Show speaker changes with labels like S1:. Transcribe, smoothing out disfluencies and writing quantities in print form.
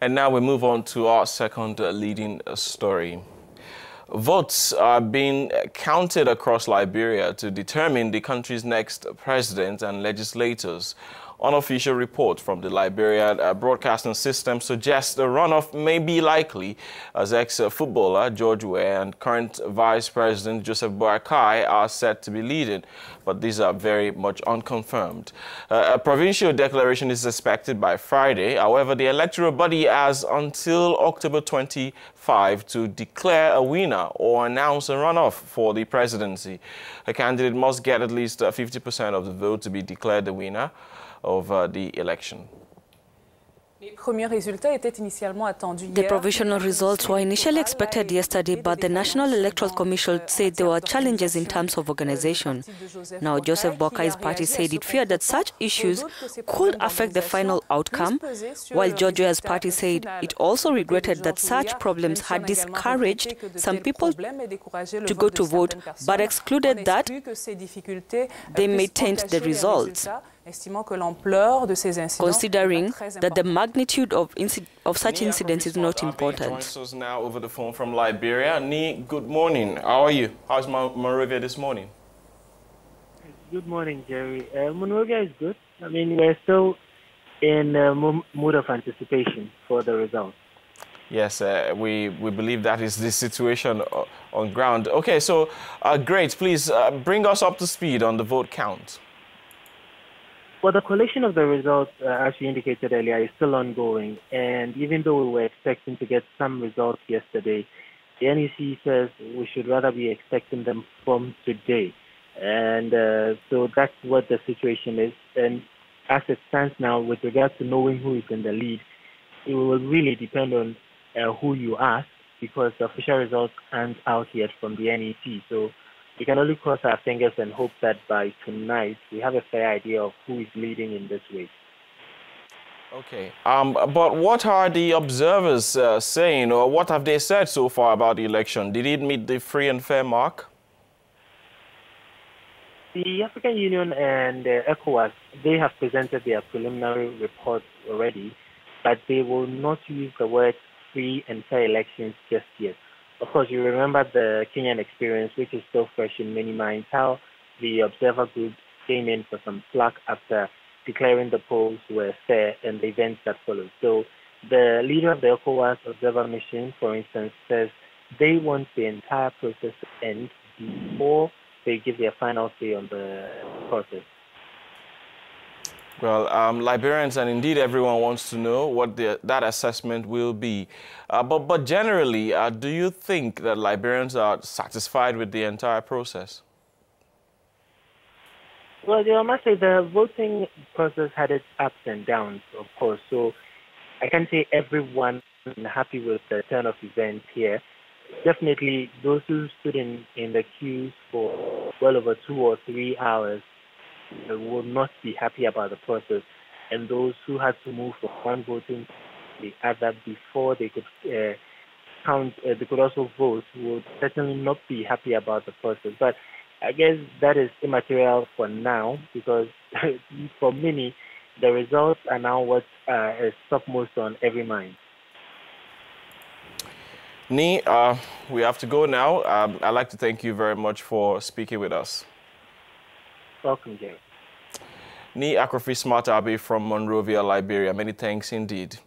S1: And now we move on to our second leading story. Votes are being counted across Liberia to determine the country's next president and legislators. Unofficial report from the Liberia Broadcasting System suggests the runoff may be likely, as ex-footballer George Weah and current Vice President Joseph Boakai are said to be leading, but these are very much unconfirmed. A provincial declaration is expected by Friday. However, the electoral body has until October 25 to declare a winner or announce a runoff for the presidency. A candidate must get at least 50% of the vote to be declared the winner of the election.
S2: The provisional results were initially expected yesterday, but the National Electoral Commission said there were challenges in terms of organization. Now, Joseph Boakai's party said it feared that such issues could affect the final outcome, while George Weah's party said it also regretted that such problems had discouraged some people to go to vote, but excluded that they may taint the results, considering that the magnitude of such incidents is not important.
S1: Joins us now over the phone from Liberia. Ni, good morning. How are you? How's Monrovia this morning?
S3: Good morning, Jerry. Monrovia is good. I mean, we're still in a mood of anticipation for the results.
S1: Yes, we believe that is the situation on ground. Okay, so great. Please bring us up to speed on the vote count.
S3: Well, the collation of the results, as you indicated earlier, is still ongoing. And even though we were expecting to get some results yesterday, the NEC says we should rather be expecting them from today. And so that's what the situation is. And as it stands now, with regard to knowing who is in the lead, it will really depend on who you ask, because the official results aren't out yet from the NEC. So we can only cross our fingers and hope that by tonight we have a fair idea of who is leading in this race.
S1: Okay, but what are the observers saying, or what have they said so far about the election? Did it meet the free and fair mark?
S3: The African Union and ECOWAS, they have presented their preliminary reports already, but they will not use the word free and fair elections just yet. Of course, you remember the Kenyan experience, which is still fresh in many minds, how the observer group came in for some flack after declaring the polls were fair and the events that followed. So the leader of the ECOWAS observer mission, for instance, says they want the entire process to end before they give their final say on the process.
S1: Well, Liberians and indeed everyone wants to know what that assessment will be. But generally, do you think that Liberians are satisfied with the entire process?
S3: Well, I must say the voting process had its ups and downs, of course. So I can't say everyone is happy with the turn of events here. Definitely those who stood in the queues for well over 2 or 3 hours will not be happy about the process, and those who had to move from one voting to the other before they could count, they could also vote, would certainly not be happy about the process. But I guess that is immaterial for now, because for many, the results are now what is topmost on every mind.
S1: Ni, we have to go now. I'd like to thank you very much for speaking with us.
S3: Welcome, Jerry.
S1: Ni Akrofi Smart Abbey from Monrovia, Liberia. Many thanks indeed.